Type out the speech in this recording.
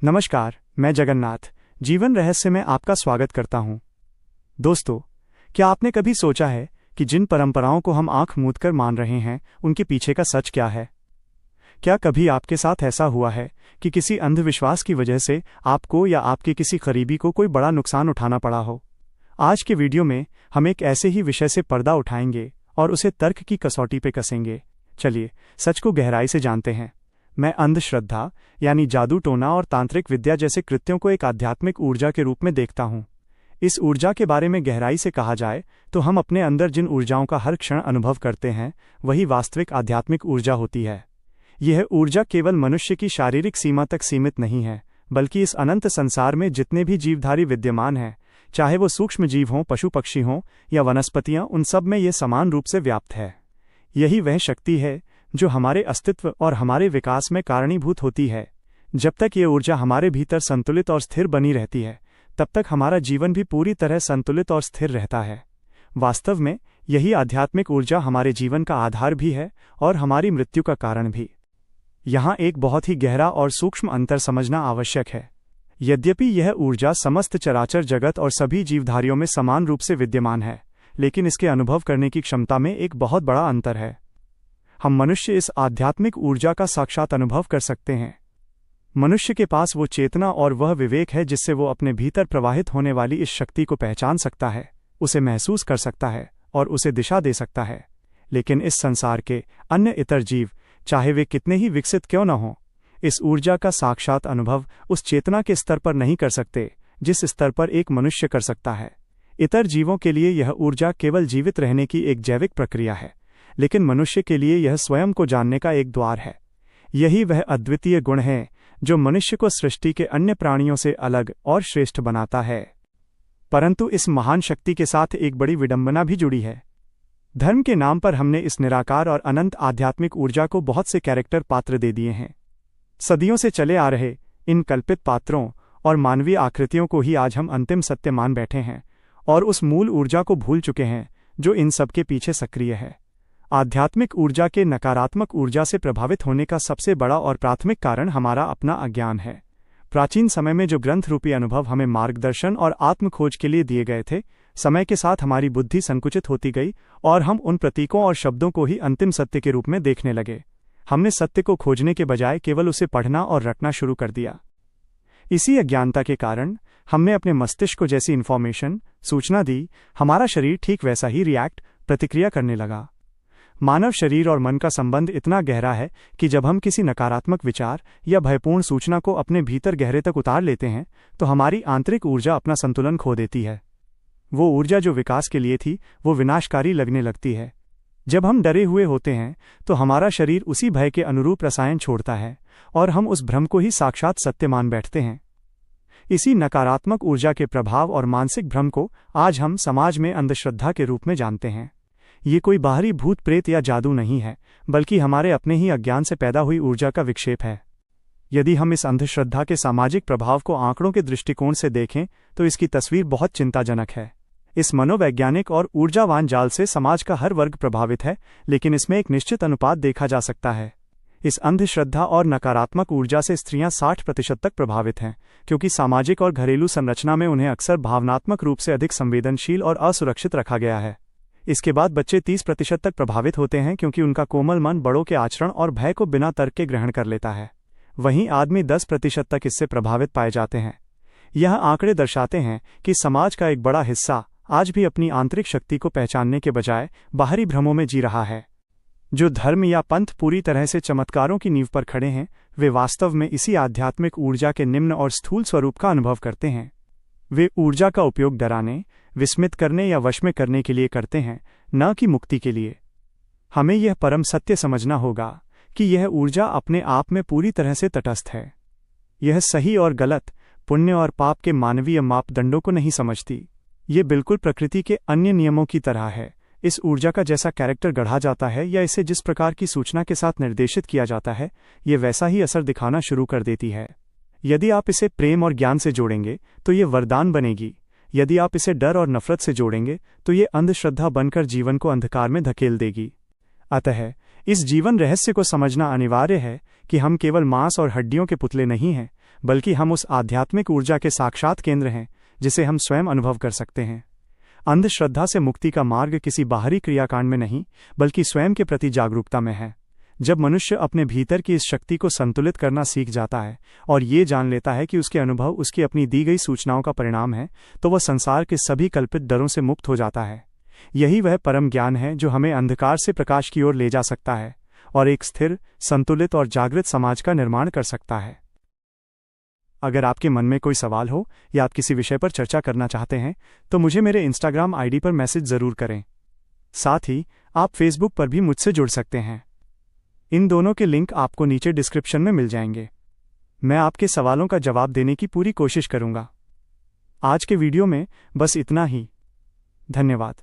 नमस्कार, मैं जगन्नाथ जीवन रहस्य में आपका स्वागत करता हूं। दोस्तों, क्या आपने कभी सोचा है कि जिन परंपराओं को हम आंख मूंद कर मान रहे हैं उनके पीछे का सच क्या है? क्या कभी आपके साथ ऐसा हुआ है कि किसी अंधविश्वास की वजह से आपको या आपके किसी करीबी को कोई बड़ा नुकसान उठाना पड़ा हो? आज के वीडियो में हम एक ऐसे ही विषय से पर्दा उठाएंगे और उसे तर्क की कसौटी पे कसेंगे। चलिए सच को गहराई से जानते हैं। मैं अंधश्रद्धा यानी जादू टोना और तांत्रिक विद्या जैसे कृत्यों को एक आध्यात्मिक ऊर्जा के रूप में देखता हूँ। इस ऊर्जा के बारे में गहराई से कहा जाए तो हम अपने अंदर जिन ऊर्जाओं का हर क्षण अनुभव करते हैं वही वास्तविक आध्यात्मिक ऊर्जा होती है। यह ऊर्जा केवल मनुष्य की शारीरिक सीमा तक सीमित नहीं है, बल्कि इस अनंत संसार में जितने भी जीवधारी विद्यमान हैं, चाहे वो सूक्ष्म जीव हों, पशु पक्षी हों या वनस्पतियां, उन सब में ये समान रूप से व्याप्त है। यही वह शक्ति है जो हमारे अस्तित्व और हमारे विकास में कारणीभूत होती है। जब तक ये ऊर्जा हमारे भीतर संतुलित और स्थिर बनी रहती है, तब तक हमारा जीवन भी पूरी तरह संतुलित और स्थिर रहता है। वास्तव में यही आध्यात्मिक ऊर्जा हमारे जीवन का आधार भी है और हमारी मृत्यु का कारण भी। यहाँ एक बहुत ही गहरा और सूक्ष्म अंतर समझना आवश्यक है। यद्यपि यह ऊर्जा समस्त चराचर जगत और सभी जीवधारियों में समान रूप से विद्यमान है, लेकिन इसके अनुभव करने की क्षमता में एक बहुत बड़ा अंतर है। हम मनुष्य इस आध्यात्मिक ऊर्जा का साक्षात अनुभव कर सकते हैं। मनुष्य के पास वो चेतना और वह विवेक है जिससे वो अपने भीतर प्रवाहित होने वाली इस शक्ति को पहचान सकता है, उसे महसूस कर सकता है और उसे दिशा दे सकता है। लेकिन इस संसार के अन्य इतर जीव, चाहे वे कितने ही विकसित क्यों न हों, इस ऊर्जा का साक्षात अनुभव उस चेतना के स्तर पर नहीं कर सकते जिस स्तर पर एक मनुष्य कर सकता है। इतर जीवों के लिए यह ऊर्जा केवल जीवित रहने की एक जैविक प्रक्रिया है, लेकिन मनुष्य के लिए यह स्वयं को जानने का एक द्वार है। यही वह अद्वितीय गुण है जो मनुष्य को सृष्टि के अन्य प्राणियों से अलग और श्रेष्ठ बनाता है। परंतु इस महान शक्ति के साथ एक बड़ी विडंबना भी जुड़ी है। धर्म के नाम पर हमने इस निराकार और अनंत आध्यात्मिक ऊर्जा को बहुत से कैरेक्टर पात्र दे दिए हैं। सदियों से चले आ रहे इन कल्पित पात्रों और मानवीय आकृतियों को ही आज हम अंतिम सत्य मान बैठे हैं और उस मूल ऊर्जा को भूल चुके हैं जो इन सब के पीछे सक्रिय है। आध्यात्मिक ऊर्जा के नकारात्मक ऊर्जा से प्रभावित होने का सबसे बड़ा और प्राथमिक कारण हमारा अपना अज्ञान है। प्राचीन समय में जो ग्रंथ रूपी अनुभव हमें मार्गदर्शन और आत्मखोज के लिए दिए गए थे, समय के साथ हमारी बुद्धि संकुचित होती गई और हम उन प्रतीकों और शब्दों को ही अंतिम सत्य के रूप में देखने लगे। हमने सत्य को खोजने के बजाय केवल उसे पढ़ना और रटना शुरू कर दिया। इसी अज्ञानता के कारण हमने अपने मस्तिष्क को जैसी इन्फॉर्मेशन, सूचना दी, हमारा शरीर ठीक वैसा ही प्रतिक्रिया करने लगा। मानव शरीर और मन का संबंध इतना गहरा है कि जब हम किसी नकारात्मक विचार या भयपूर्ण सूचना को अपने भीतर गहरे तक उतार लेते हैं तो हमारी आंतरिक ऊर्जा अपना संतुलन खो देती है। वो ऊर्जा जो विकास के लिए थी, वो विनाशकारी लगने लगती है। जब हम डरे हुए होते हैं तो हमारा शरीर उसी भय के अनुरूप रसायन छोड़ता है और हम उस भ्रम को ही साक्षात सत्य मान बैठते हैं। इसी नकारात्मक ऊर्जा के प्रभाव और मानसिक भ्रम को आज हम समाज में अंधश्रद्धा के रूप में जानते हैं। ये कोई बाहरी भूत प्रेत या जादू नहीं है, बल्कि हमारे अपने ही अज्ञान से पैदा हुई ऊर्जा का विक्षेप है। यदि हम इस अंधश्रद्धा के सामाजिक प्रभाव को आंकड़ों के दृष्टिकोण से देखें तो इसकी तस्वीर बहुत चिंताजनक है। इस मनोवैज्ञानिक और ऊर्जावान जाल से समाज का हर वर्ग प्रभावित है, लेकिन इसमें एक निश्चित अनुपात देखा जा सकता है। इस अंधश्रद्धा और नकारात्मक ऊर्जा से स्त्रियां 60% तक प्रभावित हैं, क्योंकि सामाजिक और घरेलू संरचना में उन्हें अक्सर भावनात्मक रूप से अधिक संवेदनशील और असुरक्षित रखा गया है। इसके बाद बच्चे 30% तक प्रभावित होते हैं, क्योंकि उनका कोमल मन बड़ों के आचरण और भय को बिना तर्क के ग्रहण कर लेता है। वहीं आदमी 10% तक इससे प्रभावित पाए जाते हैं। यह आंकड़े दर्शाते हैं कि समाज का एक बड़ा हिस्सा आज भी अपनी आंतरिक शक्ति को पहचानने के बजाय बाहरी भ्रमों में जी रहा है। जो धर्म या पंथ पूरी तरह से चमत्कारों की नींव पर खड़े हैं, वे वास्तव में इसी आध्यात्मिक ऊर्जा के निम्न और स्थूल स्वरूप का अनुभव करते हैं। वे ऊर्जा का उपयोग डराने, विस्मित करने या वश में करने के लिए करते हैं, न कि मुक्ति के लिए। हमें यह परम सत्य समझना होगा कि यह ऊर्जा अपने आप में पूरी तरह से तटस्थ है। यह सही और गलत, पुण्य और पाप के मानवीय मापदंडों को नहीं समझती। ये बिल्कुल प्रकृति के अन्य नियमों की तरह है। इस ऊर्जा का जैसा कैरेक्टर गढ़ा जाता है या इसे जिस प्रकार की सूचना के साथ निर्देशित किया जाता है, ये वैसा ही असर दिखाना शुरू कर देती है। यदि आप इसे प्रेम और ज्ञान से जोड़ेंगे तो ये वरदान बनेगी। यदि आप इसे डर और नफरत से जोड़ेंगे तो ये अंधश्रद्धा बनकर जीवन को अंधकार में धकेल देगी। अतः इस जीवन रहस्य को समझना अनिवार्य है कि हम केवल मांस और हड्डियों के पुतले नहीं हैं, बल्कि हम उस आध्यात्मिक ऊर्जा के साक्षात केंद्र हैं जिसे हम स्वयं अनुभव कर सकते हैं। अंधश्रद्धा से मुक्ति का मार्ग किसी बाहरी क्रियाकांड में नहीं, बल्कि स्वयं के प्रति जागरूकता में है। जब मनुष्य अपने भीतर की इस शक्ति को संतुलित करना सीख जाता है और ये जान लेता है कि उसके अनुभव उसकी अपनी दी गई सूचनाओं का परिणाम है, तो वह संसार के सभी कल्पित डरों से मुक्त हो जाता है। यही वह परम ज्ञान है जो हमें अंधकार से प्रकाश की ओर ले जा सकता है और एक स्थिर, संतुलित और जागृत समाज का निर्माण कर सकता है। अगर आपके मन में कोई सवाल हो या आप किसी विषय पर चर्चा करना चाहते हैं, तो मुझे मेरे इंस्टाग्राम आईडी पर मैसेज ज़रूर करें। साथ ही आप फेसबुक पर भी मुझसे जुड़ सकते हैं। इन दोनों के लिंक आपको नीचे डिस्क्रिप्शन में मिल जाएंगे। मैं आपके सवालों का जवाब देने की पूरी कोशिश करूंगा। आज के वीडियो में बस इतना ही। धन्यवाद।